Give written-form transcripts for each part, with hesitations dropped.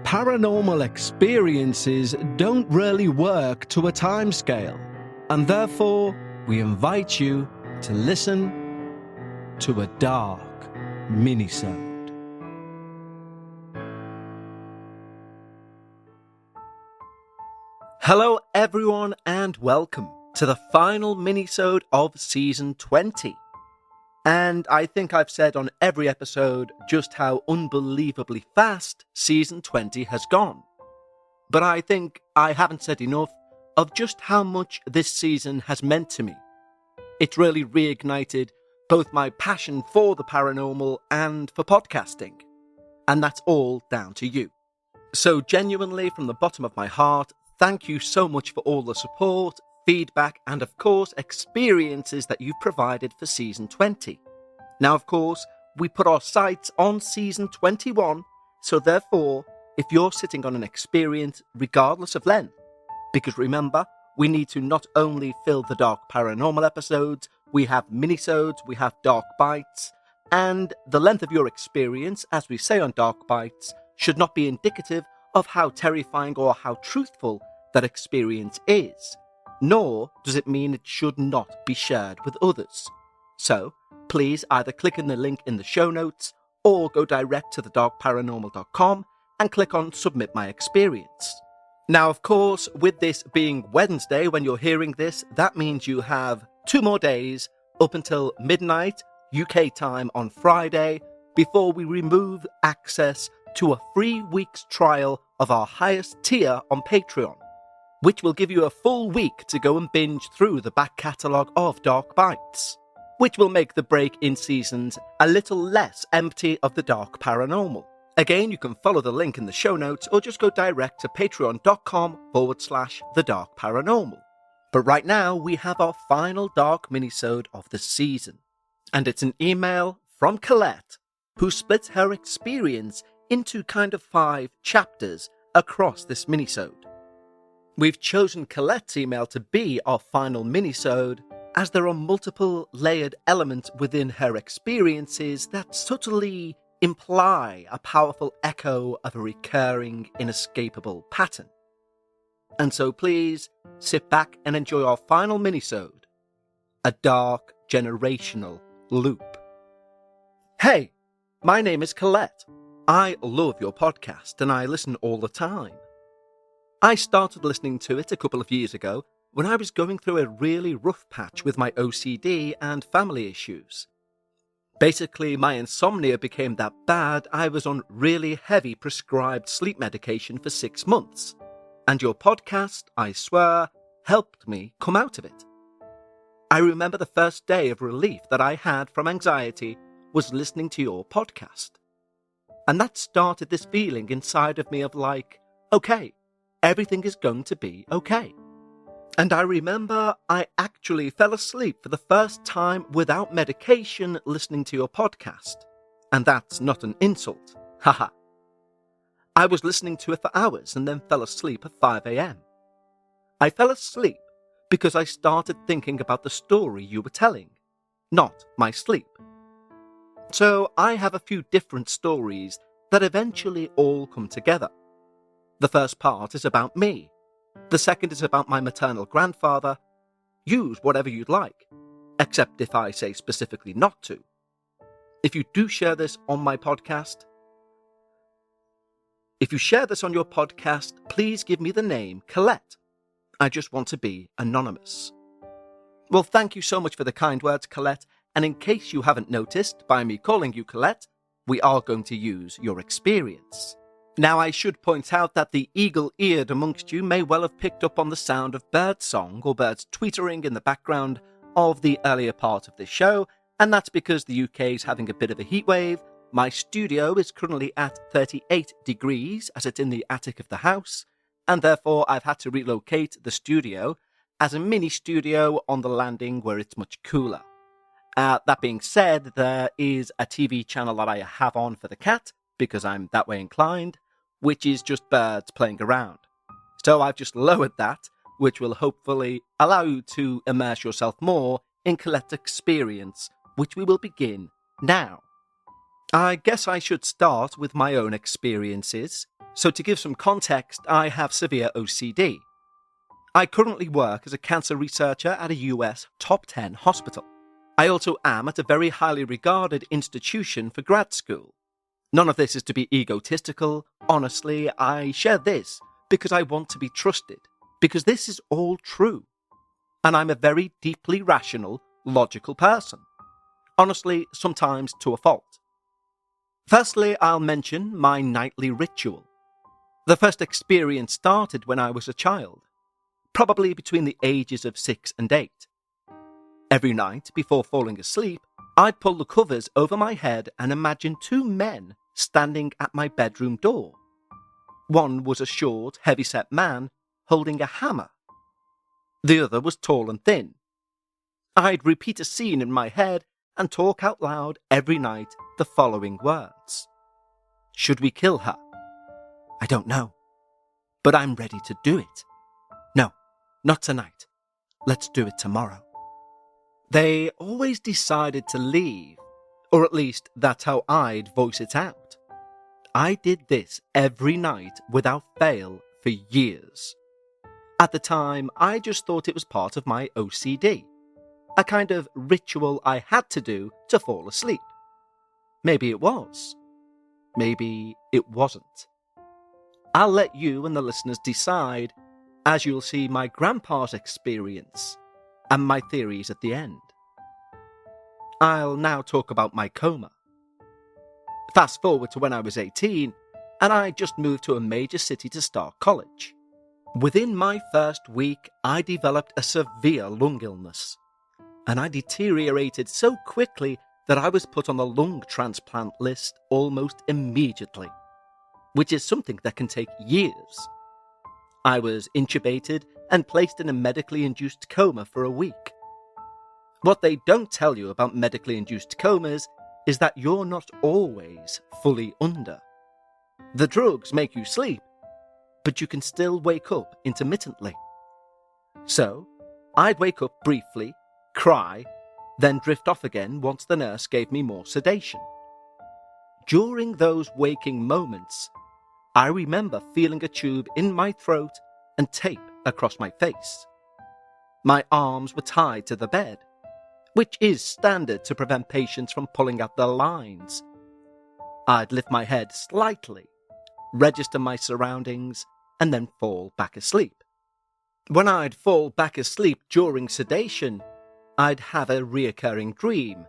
Paranormal experiences don't really work to a timescale, and therefore we invite you to listen to a dark minisode. Hello everyone and welcome to the final minisode of season 20. And I think I've said on every episode just how unbelievably fast season 20 has gone. But I think I haven't said enough of just how much this season has meant to me. It really reignited both my passion for the paranormal and for podcasting. And that's all down to you. So genuinely, from the bottom of my heart, thank you so much for all the support, feedback, and of course, experiences that you've provided for season 20. Now, of course, we put our sights on season 21, so therefore, if you're sitting on an experience, regardless of length, because remember, we need to not only fill the dark paranormal episodes, we have minisodes, we have dark bites, and the length of your experience, as we say on dark bites, should not be indicative of how terrifying or how truthful that experience is. Nor does it mean it should not be shared with others. So, please either click in the link in the show notes or go direct to thedarkparanormal.com and click on Submit My Experience. Now, of course, with this being Wednesday when you're hearing this, that means you have 2 more days up until midnight UK time on Friday before we remove access to a 3 weeks trial of our highest tier on Patreon, which will give you a full week to go and binge through the back catalogue of Dark Bites, which will make the break in seasons a little less empty of the dark paranormal. Again, you can follow the link in the show notes or just go direct to patreon.com/thedarkparanormal. But right now, we have our final dark minisode of the season. And it's an email from Colette, who splits her experience into kind of 5 chapters across this minisode. We've chosen Colette's email to be our final minisode as there are multiple layered elements within her experiences that subtly imply a powerful echo of a recurring, inescapable pattern. And so please sit back and enjoy our final minisode, A Dark Generational Loop. Hey, my name is Colette. I love your podcast and I listen all the time. I started listening to it a couple of years ago when I was going through a really rough patch with my OCD and family issues. Basically, my insomnia became that bad I was on really heavy prescribed sleep medication for 6 months. And your podcast, I swear, helped me come out of it. I remember the first day of relief that I had from anxiety was listening to your podcast. And that started this feeling inside of me of like, okay, everything is going to be okay. And I remember I actually fell asleep for the first time without medication listening to your podcast. And that's not an insult. Haha. I was listening to it for hours and then fell asleep at 5 a.m. I fell asleep because I started thinking about the story you were telling, not my sleep. So I have a few different stories that eventually all come together. The first part is about me. The second is about my maternal grandfather. Use whatever you'd like, except if I say specifically not to. If you do share this on my podcast, your podcast, please give me the name Colette. I just want to be anonymous. Well, thank you so much for the kind words, Colette. And in case you haven't noticed, by me calling you Colette, we are going to use your experience. Now, I should point out that the eagle-eared amongst you may well have picked up on the sound of birdsong or birds tweetering in the background of the earlier part of this show, and that's because the UK is having a bit of a heatwave. My studio is currently at 38 degrees as it's in the attic of the house, and therefore I've had to relocate the studio as a mini studio on the landing where it's much cooler. That being said, there is a TV channel that I have on for the cat, because I'm that way inclined, which is just birds playing around. So I've just lowered that, which will hopefully allow you to immerse yourself more in Colette's experience, which we will begin now. I guess I should start with my own experiences. So to give some context, I have severe OCD. I currently work as a cancer researcher at a US top 10 hospital. I also am at a very highly regarded institution for grad school. None of this is to be egotistical. Honestly, I share this because I want to be trusted, because this is all true. And I'm a very deeply rational, logical person. Honestly, sometimes to a fault. Firstly, I'll mention my nightly ritual. The first experience started when I was a child, probably between the ages of 6 and 8. Every night, before falling asleep, I'd pull the covers over my head and imagine 2 men standing at my bedroom door. One was a short, heavy-set man holding a hammer. The other was tall and thin. I'd repeat a scene in my head and talk out loud every night the following words. Should we kill her? I don't know, but I'm ready to do it. No, not tonight. Let's do it tomorrow. They always decided to leave, or at least that's how I'd voice it out. I did this every night without fail for years. At the time, I just thought it was part of my OCD, a kind of ritual I had to do to fall asleep. Maybe it was. Maybe it wasn't. I'll let you and the listeners decide, as you'll see my grandpa's experience and my theories at the end. I'll now talk about my coma. Fast forward to when I was 18, and I just moved to a major city to start college. Within my first week, I developed a severe lung illness, and I deteriorated so quickly that I was put on the lung transplant list almost immediately, which is something that can take years. I was intubated and placed in a medically induced coma for a week. What they don't tell you about medically induced comas is that you're not always fully under. The drugs make you sleep, but you can still wake up intermittently. So, I'd wake up briefly, cry, then drift off again once the nurse gave me more sedation. During those waking moments, I remember feeling a tube in my throat and tape across my face. My arms were tied to the bed, which is standard to prevent patients from pulling out their lines. I'd lift my head slightly, register my surroundings, and then fall back asleep. When I'd fall back asleep during sedation, I'd have a reoccurring dream.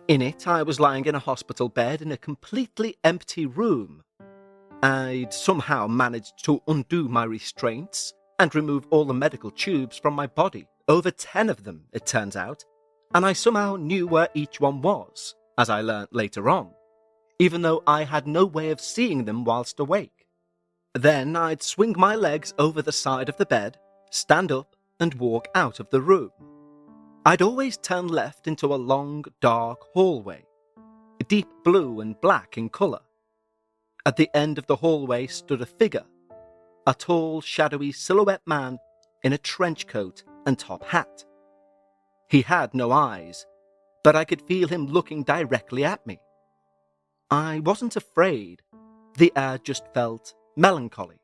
In it, I was lying in a hospital bed in a completely empty room. I'd somehow managed to undo my restraints and remove all the medical tubes from my body, over 10 of them, it turns out, and I somehow knew where each one was, as I learnt later on, even though I had no way of seeing them whilst awake. Then I'd swing my legs over the side of the bed, stand up, and walk out of the room. I'd always turn left into a long, dark hallway, deep blue and black in colour. At the end of the hallway stood a figure, a tall, shadowy silhouette man in a trench coat and top hat. He had no eyes, but I could feel him looking directly at me. I wasn't afraid. The air just felt melancholy.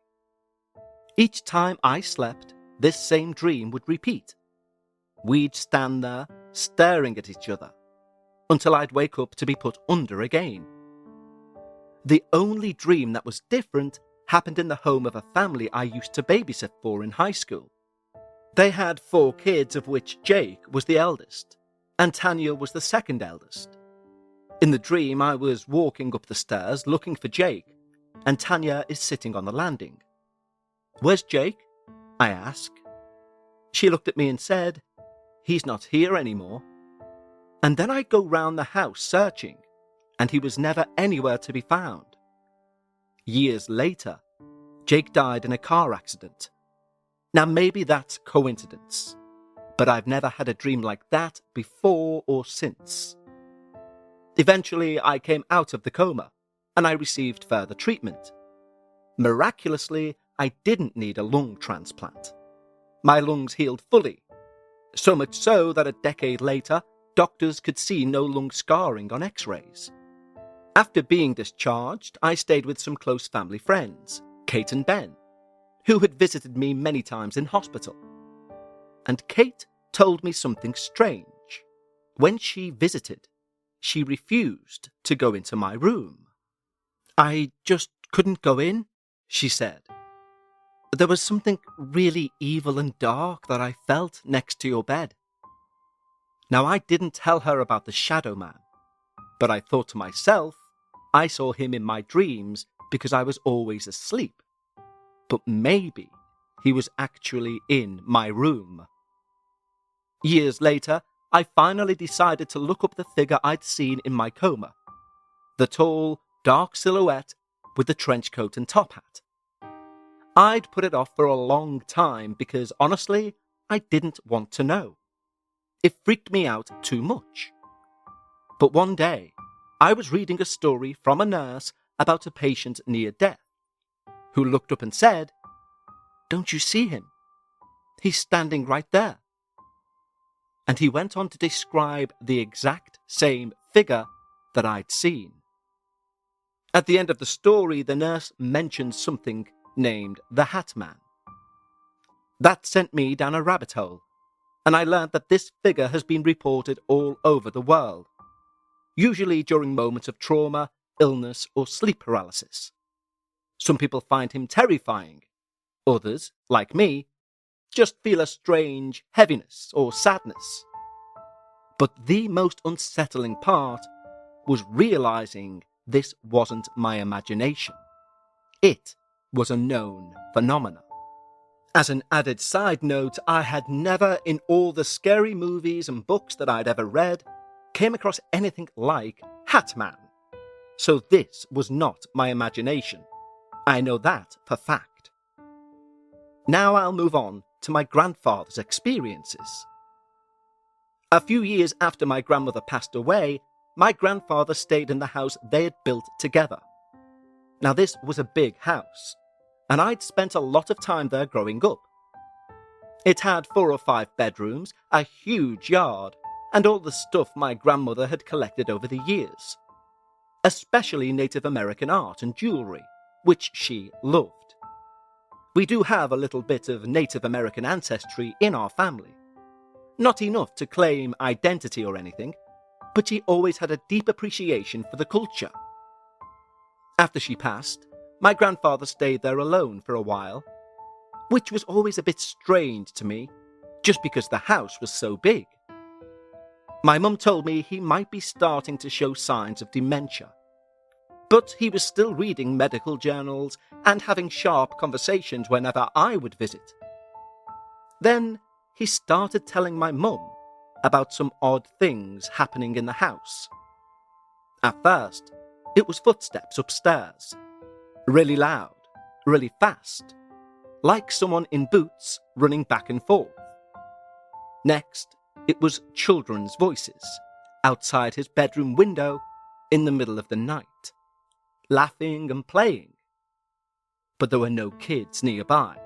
Each time I slept, this same dream would repeat. We'd stand there, staring at each other, until I'd wake up to be put under again. The only dream that was different happened in the home of a family I used to babysit for in high school. They had 4 kids, of which Jake was the eldest, and Tanya was the second eldest. In the dream, I was walking up the stairs looking for Jake, and Tanya is sitting on the landing. "Where's Jake?" I asked. She looked at me and said, "He's not here anymore." And then I'd go round the house searching, and he was never anywhere to be found. Years later, Jake died in a car accident. Now maybe that's coincidence, but I've never had a dream like that before or since. Eventually, I came out of the coma, and I received further treatment. Miraculously, I didn't need a lung transplant. My lungs healed fully, so much so that a decade later, doctors could see no lung scarring on X-rays. After being discharged, I stayed with some close family friends, Kate and Ben, who had visited me many times in hospital. And Kate told me something strange. When she visited, she refused to go into my room. "I just couldn't go in," she said. "There was something really evil and dark that I felt next to your bed." Now, I didn't tell her about the shadow man, but I thought to myself, I saw him in my dreams because I was always asleep. But maybe he was actually in my room. Years later, I finally decided to look up the figure I'd seen in my coma. The tall, dark silhouette with the trench coat and top hat. I'd put it off for a long time because, honestly, I didn't want to know. It freaked me out too much. But one day, I was reading a story from a nurse about a patient near death, who looked up and said, "Don't you see him? He's standing right there." And he went on to describe the exact same figure that I'd seen. At the end of the story, the nurse mentioned something named the Hat Man. That sent me down a rabbit hole, and I learned that this figure has been reported all over the world, usually during moments of trauma, illness, or sleep paralysis. Some people find him terrifying. Others, like me, just feel a strange heaviness or sadness. But the most unsettling part was realizing this wasn't my imagination. It was a known phenomenon. As an added side note, I had never, in all the scary movies and books that I'd ever read, came across anything like Hat Man. So this was not my imagination. I know that for fact. Now I'll move on to my grandfather's experiences. A few years after my grandmother passed away, my grandfather stayed in the house they had built together. Now this was a big house, and I'd spent a lot of time there growing up. It had 4 or 5 bedrooms, a huge yard, and all the stuff my grandmother had collected over the years, especially Native American art and jewellery, which she loved. We do have a little bit of Native American ancestry in our family. Not enough to claim identity or anything, but she always had a deep appreciation for the culture. After she passed, my grandfather stayed there alone for a while, which was always a bit strange to me, just because the house was so big. My mum told me he might be starting to show signs of dementia, but he was still reading medical journals and having sharp conversations whenever I would visit. Then he started telling my mum about some odd things happening in the house. At first, it was footsteps upstairs, really loud, really fast, like someone in boots running back and forth. Next, it was children's voices outside his bedroom window in the middle of the night, laughing and playing. But there were no kids nearby,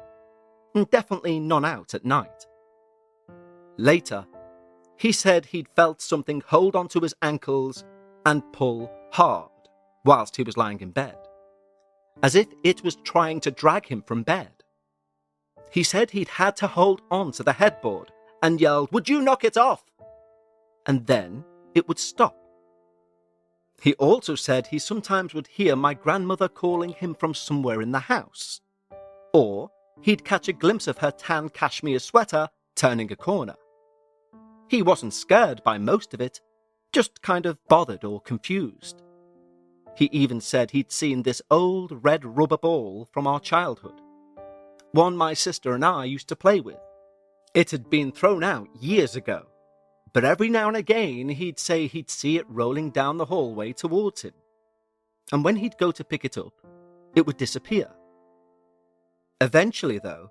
and definitely none out at night. Later, he said he'd felt something hold onto his ankles and pull hard whilst he was lying in bed, as if it was trying to drag him from bed. He said he'd had to hold on to the headboard and yelled, "Would you knock it off?" And then it would stop. He also said he sometimes would hear my grandmother calling him from somewhere in the house, or he'd catch a glimpse of her tan cashmere sweater turning a corner. He wasn't scared by most of it, just kind of bothered or confused. He even said he'd seen this old red rubber ball from our childhood, one my sister and I used to play with. It had been thrown out years ago, but every now and again he'd say he'd see it rolling down the hallway towards him, and when he'd go to pick it up, it would disappear. Eventually, though,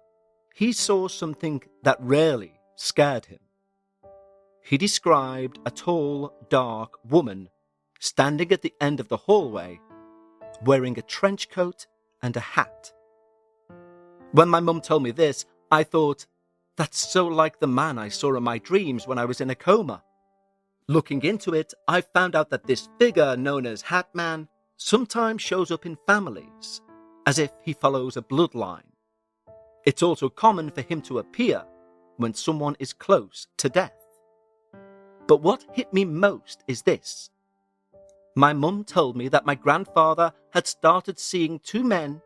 he saw something that really scared him. He described a tall, dark woman standing at the end of the hallway, wearing a trench coat and a hat. When my mum told me this, I thought, that's so like the man I saw in my dreams when I was in a coma. Looking into it, I found out that this figure known as Hat Man sometimes shows up in families, as if he follows a bloodline. It's also common for him to appear when someone is close to death. But what hit me most is this. My mum told me that my grandfather had started seeing two men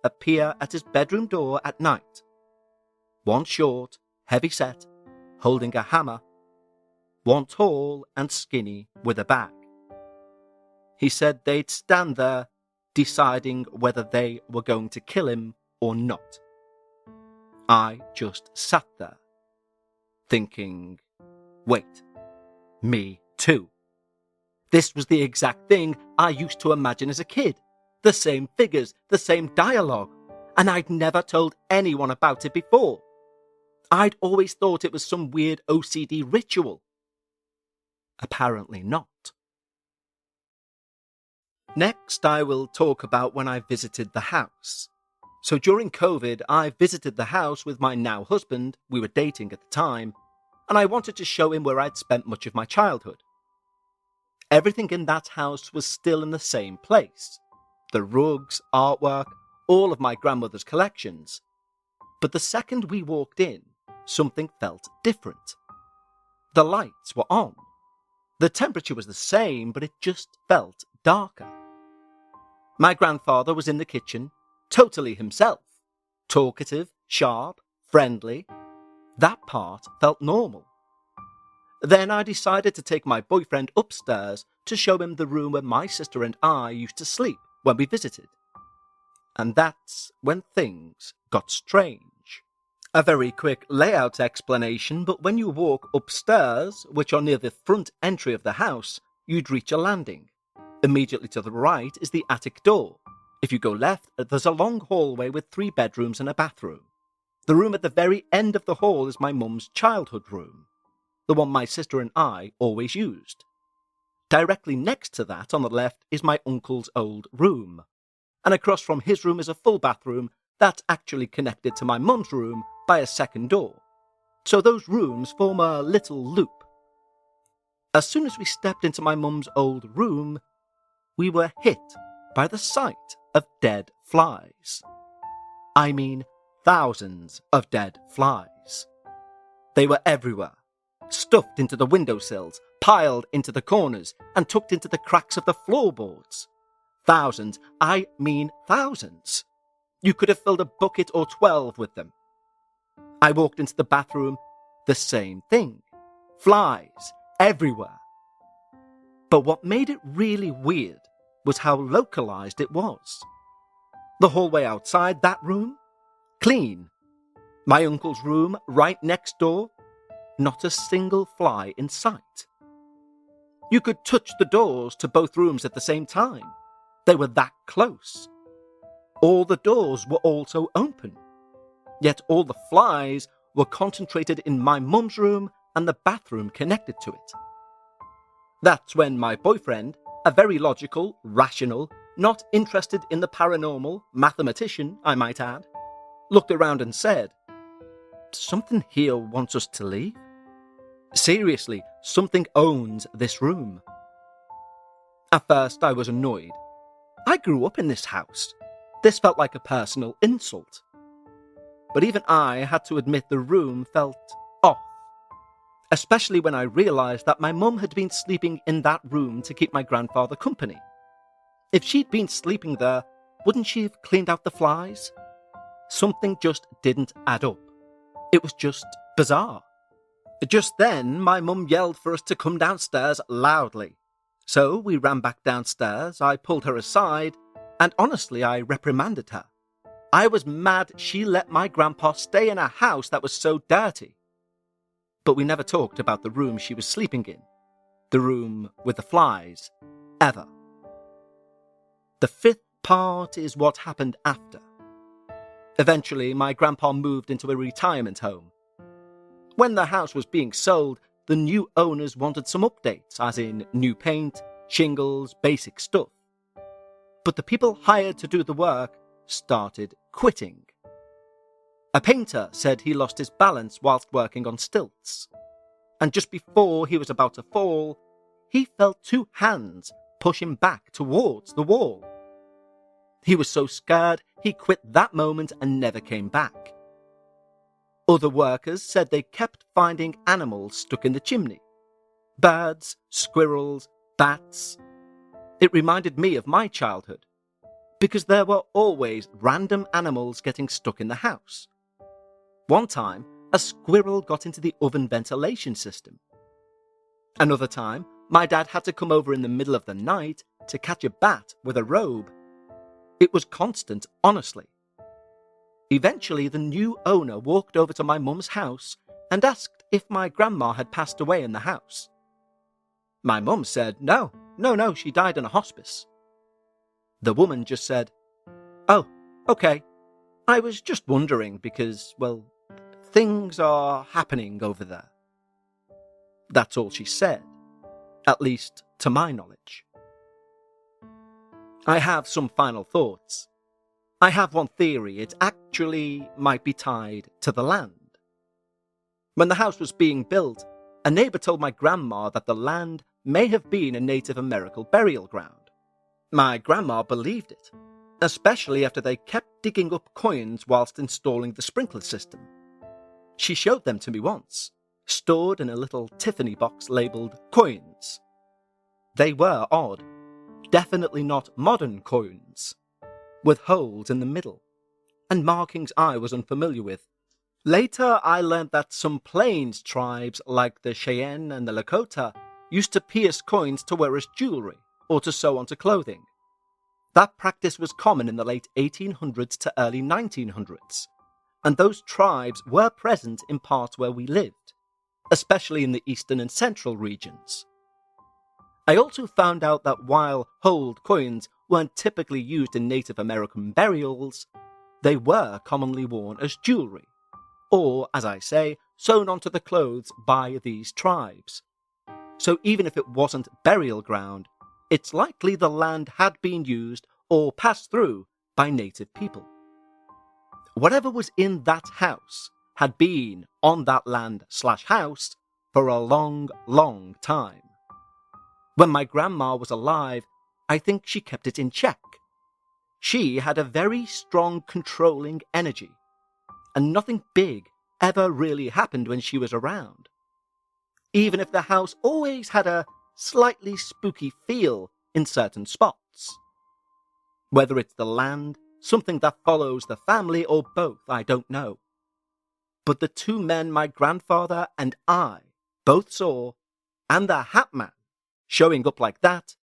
appear at his bedroom door at night. One short, heavy-set, holding a hammer. One tall and skinny with a bag. He said they'd stand there, deciding whether they were going to kill him or not. I just sat there, thinking, wait, me too. This was the exact thing I used to imagine as a kid. The same figures, the same dialogue, and I'd never told anyone about it before. I'd always thought it was some weird OCD ritual. Apparently not. Next, I will talk about when I visited the house. So during COVID, I visited the house with my now husband, we were dating at the time, and I wanted to show him where I'd spent much of my childhood. Everything in that house was still in the same place. The rugs, artwork, all of my grandmother's collections. But the second we walked in, something felt different. The lights were on. The temperature was the same, but it just felt darker. My grandfather was in the kitchen, totally himself. Talkative, sharp, friendly. That part felt normal. Then I decided to take my boyfriend upstairs to show him the room where my sister and I used to sleep when we visited. And that's when things got strange. A very quick layout explanation, but when you walk upstairs, which are near the front entry of the house, you'd reach a landing. Immediately to the right is the attic door. If you go left, there's a long hallway with 3 bedrooms and a bathroom. The room at the very end of the hall is my mum's childhood room, the one my sister and I always used. Directly next to that, on the left, is my uncle's old room. And across from his room is a full bathroom that's actually connected to my mum's room by a second door. So those rooms form a little loop. As soon as we stepped into my mum's old room, we were hit by the sight of dead flies. I mean, thousands of dead flies. They were everywhere, stuffed into the windowsills, piled into the corners, and tucked into the cracks of the floorboards. Thousands, I mean thousands. You could have filled a bucket or 12 with them. I walked into the bathroom, the same thing. Flies, everywhere. But what made it really weird was how localized it was. The hallway outside that room, clean. My uncle's room right next door, not a single fly in sight. You could touch the doors to both rooms at the same time. They were that close. All the doors were also open. Yet all the flies were concentrated in my mum's room and the bathroom connected to it. That's when my boyfriend, a very logical, rational, not interested in the paranormal, mathematician, I might add, looked around and said, "Something here wants us to leave. Seriously, something owns this room." At first I was annoyed. I grew up in this house. This felt like a personal insult. But even I had to admit the room felt off. Especially when I realised that my mum had been sleeping in that room to keep my grandfather company. If she'd been sleeping there, wouldn't she have cleaned out the flies? Something just didn't add up. It was just bizarre. Just then, my mum yelled for us to come downstairs loudly. So we ran back downstairs, I pulled her aside, and honestly, I reprimanded her. I was mad she let my grandpa stay in a house that was so dirty. But we never talked about the room she was sleeping in. The room with the flies. Ever. The 5th part is what happened after. Eventually, my grandpa moved into a retirement home. When the house was being sold, the new owners wanted some updates, as in new paint, shingles, basic stuff. But the people hired to do the work started quitting. A painter said he lost his balance whilst working on stilts. And just before he was about to fall, he felt two hands push him back towards the wall. He was so scared he quit that moment and never came back. Other workers said they kept finding animals stuck in the chimney. Birds, squirrels, bats. It reminded me of my childhood, because there were always random animals getting stuck in the house. One time, a squirrel got into the oven ventilation system. Another time, my dad had to come over in the middle of the night to catch a bat with a robe. It was constant, honestly. Eventually, the new owner walked over to my mum's house and asked if my grandma had passed away in the house. My mum said, no, she died in a hospice. The woman just said, "Oh, okay. I was just wondering because, well, things are happening over there." That's all she said, at least to my knowledge. I have some final thoughts. I have one theory. It actually might be tied to the land. When the house was being built, a neighbour told my grandma that the land may have been a Native American burial ground. My grandma believed it, especially after they kept digging up coins whilst installing the sprinkler system. She showed them to me once, stored in a little Tiffany box labelled coins. They were odd, definitely not modern coins, with holes in the middle, and markings I was unfamiliar with. Later, I learned that some Plains tribes, like the Cheyenne and the Lakota, used to pierce coins to wear as jewellery or to sew onto clothing. That practice was common in the late 1800s to early 1900s, and those tribes were present in parts where we lived, especially in the eastern and central regions. I also found out that while holed coins weren't typically used in Native American burials, they were commonly worn as jewellery, or, as I say, sewn onto the clothes by these tribes. So even if it wasn't burial ground, it's likely the land had been used or passed through by native people. Whatever was in that house had been on that land/house for a long, long time. When my grandma was alive, I think she kept it in check. She had a very strong controlling energy, and nothing big ever really happened when she was around. Even if the house always had a slightly spooky feel in certain spots. Whether it's the land, something that follows the family, or both, I don't know. But the two men my grandfather and I both saw, and the Hat Man showing up like that,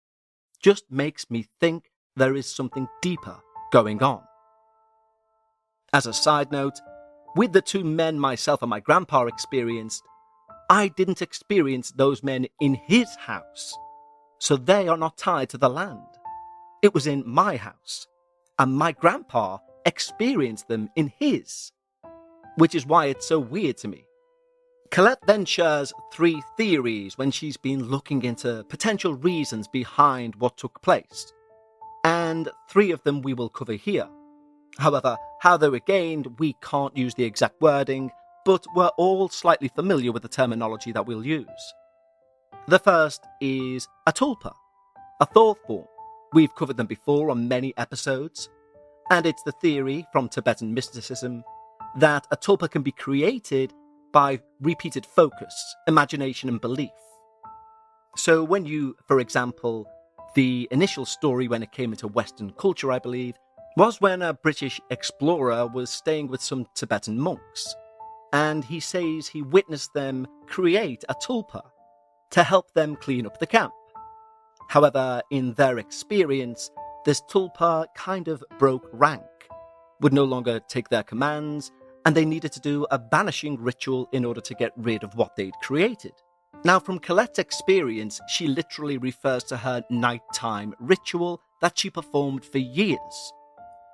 just makes me think there is something deeper going on. As a side note, with the two men myself and my grandpa experienced, I didn't experience those men in his house, so they are not tied to the land. It was in my house, and my grandpa experienced them in his, which is why it's so weird to me. Colette then shares 3 theories when she's been looking into potential reasons behind what took place, and 3 of them we will cover here. However, how they were gained, we can't use the exact wording, but we're all slightly familiar with the terminology that we'll use. The first is a tulpa, a thought form. We've covered them before on many episodes, and it's the theory from Tibetan mysticism that a tulpa can be created by repeated focus, imagination, and belief. So when you, for example, the initial story when it came into Western culture, I believe, was when a British explorer was staying with some Tibetan monks, and he says he witnessed them create a tulpa to help them clean up the camp. However, in their experience, this tulpa kind of broke rank, would no longer take their commands, and they needed to do a banishing ritual in order to get rid of what they'd created. Now, from Colette's experience, she literally refers to her nighttime ritual that she performed for years.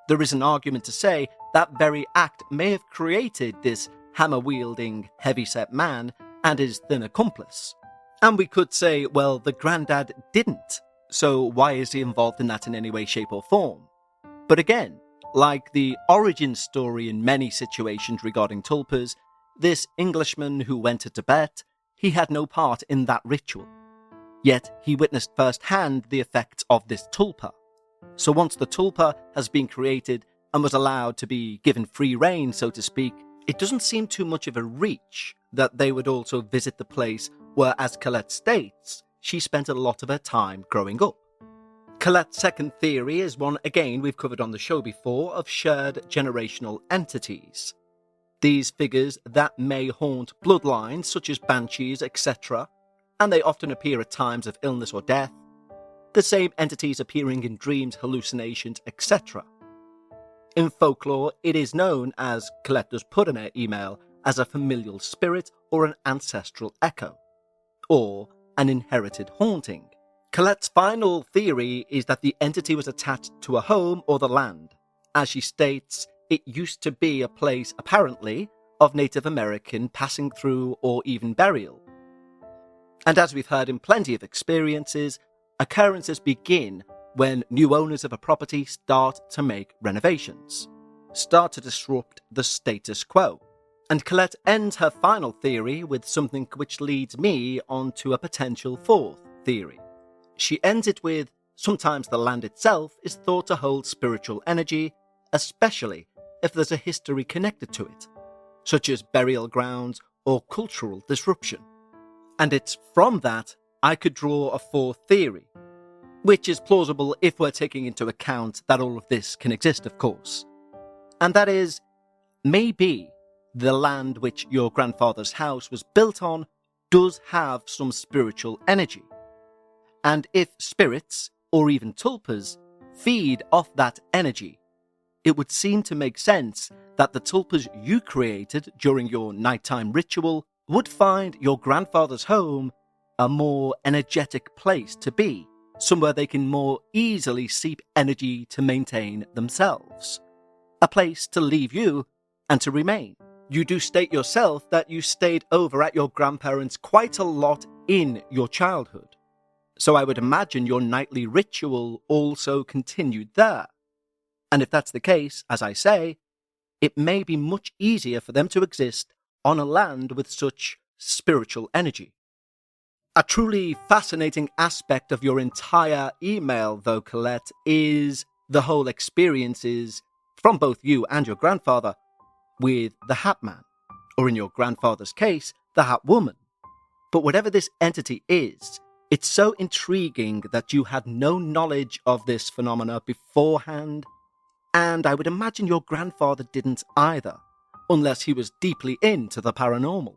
There is an argument to say that very act may have created this hammer-wielding, heavy-set man and his thin accomplice. And we could say, well, the granddad didn't, so why is he involved in that in any way, shape, or form? But again, like the origin story in many situations regarding tulpas, this Englishman who went to Tibet, he had no part in that ritual. Yet he witnessed firsthand the effects of this tulpa. So once the tulpa has been created and was allowed to be given free rein, so to speak, it doesn't seem too much of a reach that they would also visit the place where, as Colette states, she spent a lot of her time growing up. Colette's second theory is one, again, we've covered on the show before, of shared generational entities. These figures that may haunt bloodlines, such as banshees, etc., and they often appear at times of illness or death, the same entities appearing in dreams, hallucinations, etc. In folklore, it is known, as Colette does put in her email, as a familial spirit or an ancestral echo, or an inherited haunting. Colette's final theory is that the entity was attached to a home or the land. As she states, it used to be a place, apparently, of Native American passing through or even burial. And as we've heard in plenty of experiences, occurrences begin when new owners of a property start to make renovations, start to disrupt the status quo. And Colette ends her final theory with something which leads me on to a potential fourth theory. She ends it with, sometimes the land itself is thought to hold spiritual energy, especially if there's a history connected to it, such as burial grounds or cultural disruption. And it's from that I could draw a fourth theory, which is plausible if we're taking into account that all of this can exist, of course. And that is, maybe the land which your grandfather's house was built on does have some spiritual energy. And if spirits, or even tulpas, feed off that energy, it would seem to make sense that the tulpas you created during your nighttime ritual would find your grandfather's home a more energetic place to be, somewhere they can more easily seep energy to maintain themselves, a place to leave you and to remain. You do state yourself that you stayed over at your grandparents' quite a lot in your childhood. So I would imagine your nightly ritual also continued there. And if that's the case, as I say, it may be much easier for them to exist on a land with such spiritual energy. A truly fascinating aspect of your entire email, though, Colette, is the whole experiences from both you and your grandfather with the Hat Man, or in your grandfather's case, the Hat Woman. But whatever this entity is, it's so intriguing that you had no knowledge of this phenomena beforehand, and I would imagine your grandfather didn't either, unless he was deeply into the paranormal.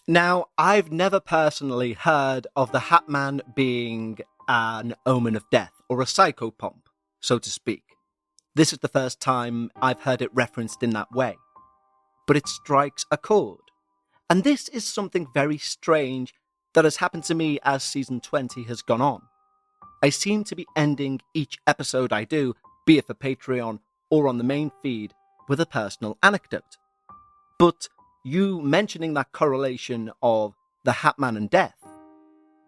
Now, I've never personally heard of the Hat Man being an omen of death, or a psychopomp, so to speak. This is the first time I've heard it referenced in that way. But it strikes a chord. And this is something very strange that has happened to me as season 20 has gone on. I seem to be ending each episode I do, be it for Patreon or on the main feed, with a personal anecdote. But you mentioning that correlation of the Hat Man and death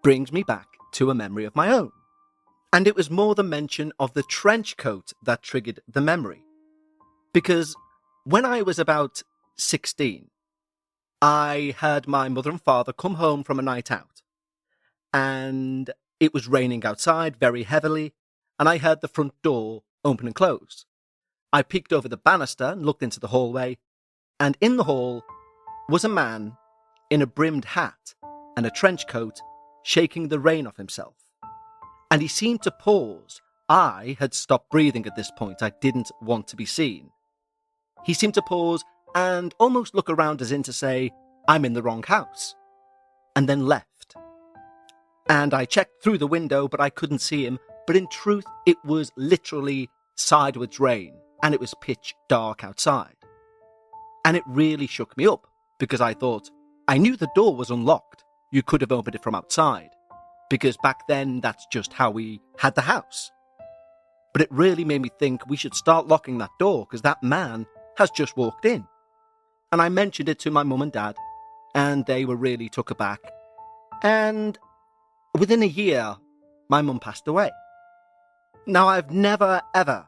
brings me back to a memory of my own. And it was more the mention of the trench coat that triggered the memory. Because when I was about 16, I heard my mother and father come home from a night out, and it was raining outside very heavily, and I heard the front door open and close. I peeked over the banister and looked into the hallway, and in the hall was a man in a brimmed hat and a trench coat, shaking the rain off himself. And he seemed to pause. I had stopped breathing at this point. I didn't want to be seen. He seemed to pause and almost look around as in to say, I'm in the wrong house, and then left. And I checked through the window, but I couldn't see him. But in truth, it was literally sideways rain, and it was pitch dark outside. And it really shook me up, because I thought, I knew the door was unlocked. You could have opened it from outside, because back then that's just how we had the house. But it really made me think we should start locking that door, because that man has just walked in. And I mentioned it to my mum and dad, and they were really took aback. And within a year, my mum passed away. Now, I've never, ever,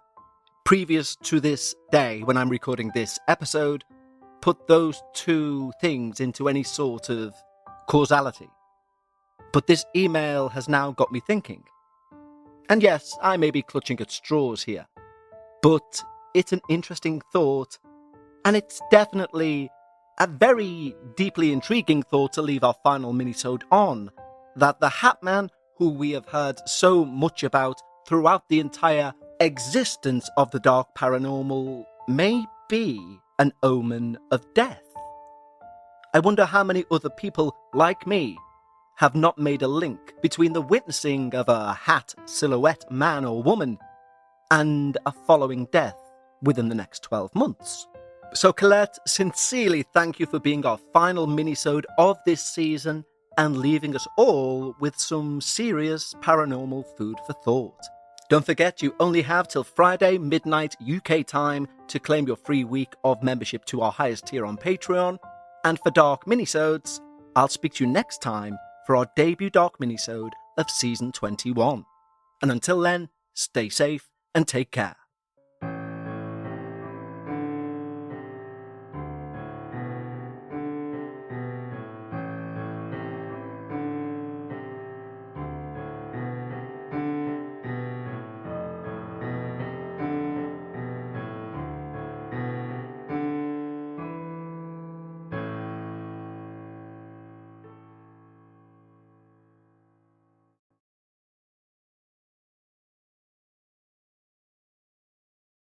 previous to this day when I'm recording this episode, put those two things into any sort of causality. But this email has now got me thinking. And yes, I may be clutching at straws here, but it's an interesting thought, and it's definitely a very deeply intriguing thought to leave our final minisode on, that the Hat Man, who we have heard so much about throughout the entire existence of the dark paranormal, may be an omen of death. I wonder how many other people like me have not made a link between the witnessing of a hat silhouette man or woman and a following death within the next 12 months. So Colette, sincerely thank you for being our final minisode of this season and leaving us all with some serious paranormal food for thought. Don't forget, you only have till Friday midnight UK time to claim your free week of membership to our highest tier on Patreon. And for Dark Minisodes, I'll speak to you next time for our debut Dark Minisode of Season 21. And until then, stay safe and take care.